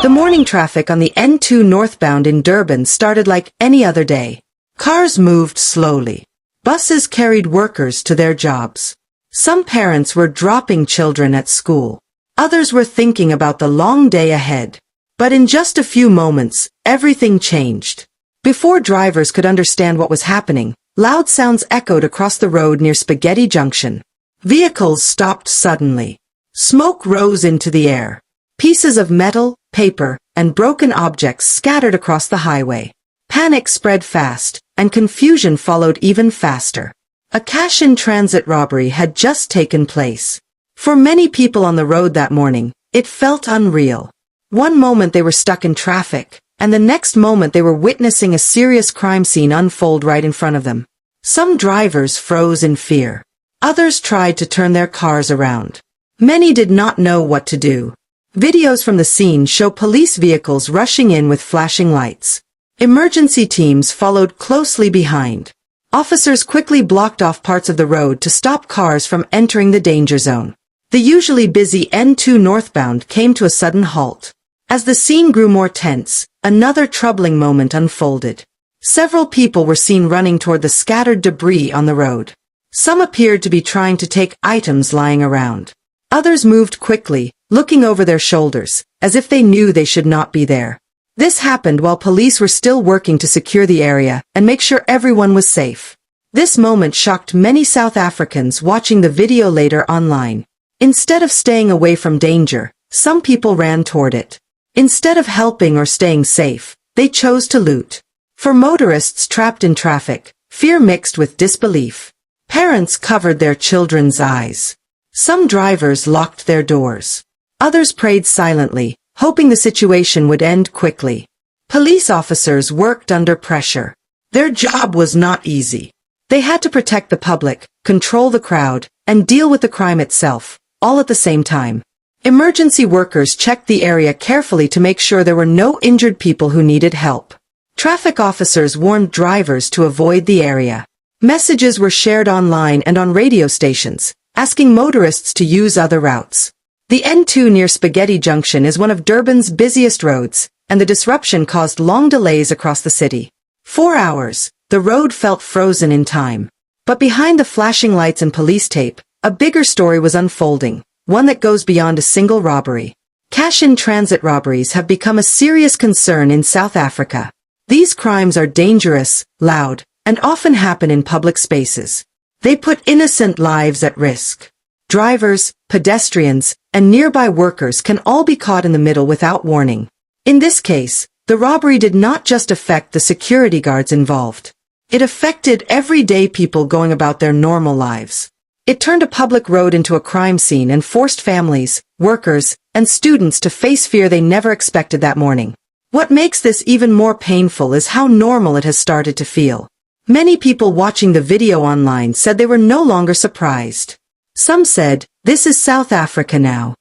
The morning traffic on the N2 northbound in Durban started like any other day. Cars moved slowly. Buses carried workers to their jobs. Some parents were dropping children at school. Others were thinking about the long day ahead. But in just a few moments, everything changed. Before drivers could understand what was happening, loud sounds echoed across the road near Spaghetti Junction. Vehicles stopped suddenly. Smoke rose into the air. Pieces of metal, paper, and broken objects scattered across the highway. Panic spread fast, and confusion followed even faster. A cash-in-transit robbery had just taken place. For many people on the road that morning, it felt unreal. One moment they were stuck in traffic, and the next moment they were witnessing a serious crime scene unfold right in front of them. Some drivers froze in fear. Others tried to turn their cars around. Many did not know what to do. Videos from the scene show police vehicles rushing in with flashing lights. Emergency teams followed closely behind. Officers quickly blocked off parts of the road to stop cars from entering the danger zone. The usually busy N2 northbound came to a sudden halt. As the scene grew more tense, another troubling moment unfolded. Several people were seen running toward the scattered debris on the road. Some appeared to be trying to take items lying around. Others moved quickly, looking over their shoulders, as if they knew they should not be there. This happened while police were still working to secure the area and make sure everyone was safe. This moment shocked many South Africans watching the video later online. Instead of staying away from danger, some people ran toward it. Instead of helping or staying safe, they chose to loot. For motorists trapped in traffic, fear mixed with disbelief. Parents covered their children's eyes. Some drivers locked their doors. Others prayed silently, hoping the situation would end quickly. Police officers worked under pressure. Their job was not easy. They had to protect the public, control the crowd, and deal with the crime itself, all at the same time. Emergency workers checked the area carefully to make sure there were no injured people who needed help. Traffic officers warned drivers to avoid the area. Messages were shared online and on radio stations, asking motorists to use other routes. The N2 near Spaghetti Junction is one of Durban's busiest roads, and the disruption caused long delays across the city. 4 hours, the road felt frozen in time. But behind the flashing lights and police tape, a bigger story was unfolding, one that goes beyond a single robbery. Cash-in-transit robberies have become a serious concern in South Africa. These crimes are dangerous, loud, and often happen in public spaces. They put innocent lives at risk. Drivers, pedestrians, and nearby workers can all be caught in the middle without warning. In this case, the robbery did not just affect the security guards involved. It affected everyday people going about their normal lives. It turned a public road into a crime scene and forced families, workers, and students to face fear they never expected that morning. What makes this even more painful is how normal it has started to feel. Many people watching the video online said they were no longer surprised. Some said, "This is South Africa now."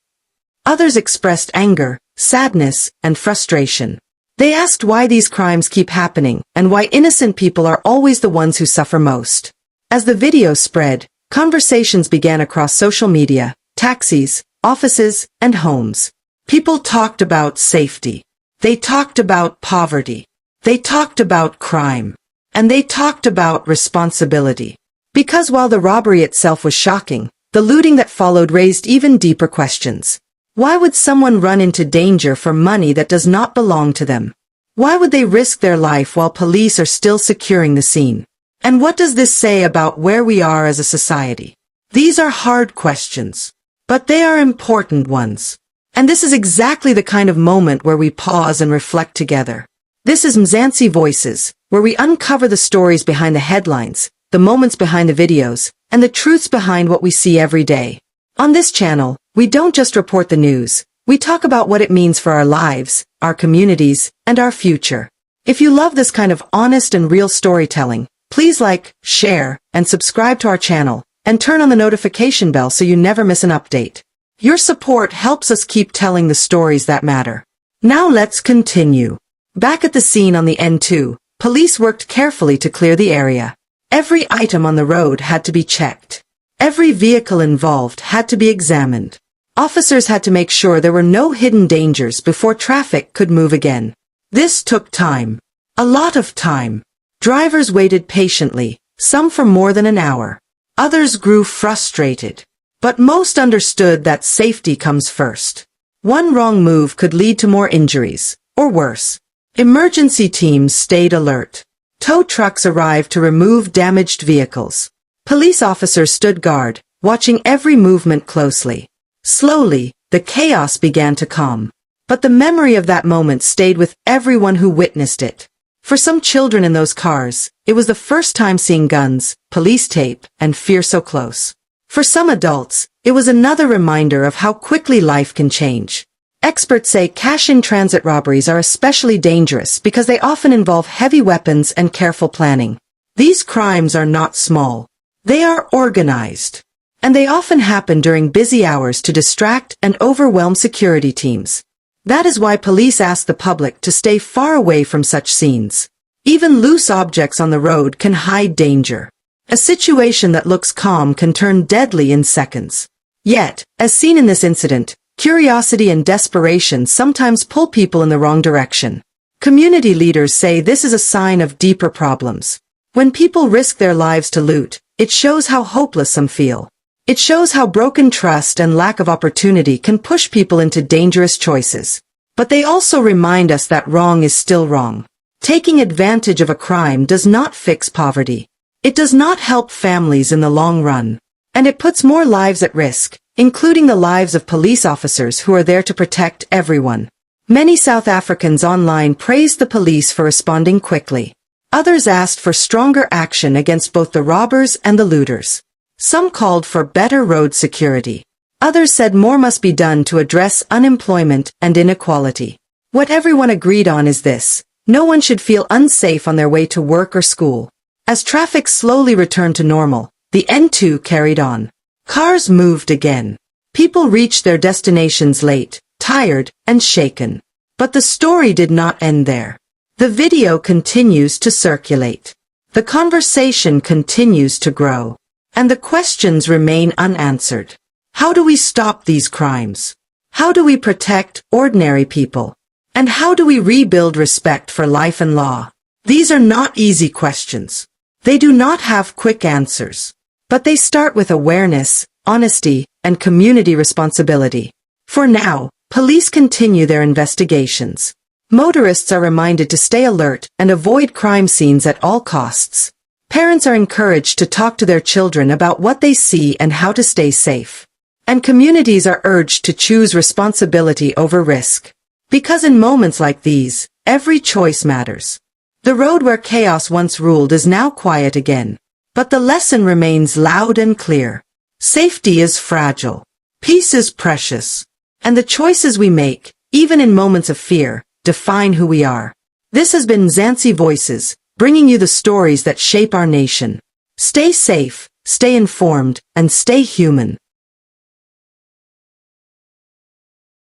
Others expressed anger, sadness, and frustration. They asked why these crimes keep happening and why innocent people are always the ones who suffer most. As the video spread, conversations began across social media, taxis, offices, and homes. People talked about safety. They talked about poverty. They talked about crime. And they talked about responsibility. Because while the robbery itself was shocking, the looting that followed raised even deeper questions. Why would someone run into danger for money that does not belong to them? Why would they risk their life while police are still securing the scene? And what does this say about where we are as a society? These are hard questions, but they are important ones. And this is exactly the kind of moment where we pause and reflect together. This is Mzansi Voices, where we uncover the stories behind the headlines, the moments behind the videos, and the truths behind what we see every day. On this channel, we don't just report the news, we talk about what it means for our lives, our communities, and our future. If you love this kind of honest and real storytelling, please like, share, and subscribe to our channel, and turn on the notification bell so you never miss an update. Your support helps us keep telling the stories that matter. Now let's continue. Back at the scene on the N2, police worked carefully to clear the area. Every item on the road had to be checked. Every vehicle involved had to be examined. Officers had to make sure there were no hidden dangers before traffic could move again. This took time. A lot of time. Drivers waited patiently, some for more than an hour. Others grew frustrated. But most understood that safety comes first. One wrong move could lead to more injuries, or worse. Emergency teams stayed alert. Tow trucks arrived to remove damaged vehicles. Police officers stood guard, watching every movement closely. Slowly, the chaos began to calm. But the memory of that moment stayed with everyone who witnessed it. For some children in those cars, it was the first time seeing guns, police tape, and fear so close. For some adults, it was another reminder of how quickly life can change. Experts say cash-in-transit robberies are especially dangerous because they often involve heavy weapons and careful planning. These crimes are not small. They are organized. And they often happen during busy hours to distract and overwhelm security teams. That is why police ask the public to stay far away from such scenes. Even loose objects on the road can hide danger. A situation that looks calm can turn deadly in seconds. Yet, as seen in this incident, curiosity and desperation sometimes pull people in the wrong direction. Community leaders say this is a sign of deeper problems. When people risk their lives to loot, it shows how hopeless some feel. It shows how broken trust and lack of opportunity can push people into dangerous choices. But they also remind us that wrong is still wrong. Taking advantage of a crime does not fix poverty. It does not help families in the long run. And it puts more lives at risk, including the lives of police officers who are there to protect everyone. Many South Africans online praised the police for responding quickly. Others asked for stronger action against both the robbers and the looters. Some called for better road security. Others said more must be done to address unemployment and inequality. What everyone agreed on is this: no one should feel unsafe on their way to work or school. As traffic slowly returned to normal, the N2 carried on. Cars moved again. People reached their destinations late, tired, and shaken. But the story did not end there. The video continues to circulate. The conversation continues to grow. And the questions remain unanswered. How do we stop these crimes? How do we protect ordinary people? And how do we rebuild respect for life and law? These are not easy questions. They do not have quick answers. But they start with awareness, honesty, and community responsibility. For now, police continue their investigations. Motorists are reminded to stay alert and avoid crime scenes at all costs. Parents are encouraged to talk to their children about what they see and how to stay safe. And communities are urged to choose responsibility over risk. Because in moments like these, every choice matters. The road where chaos once ruled is now quiet again. But the lesson remains loud and clear. Safety is fragile. Peace is precious. And the choices we make, even in moments of fear, define who we are. This has been Mzansi Voices, bringing you the stories that shape our nation. Stay safe, stay informed, and stay human.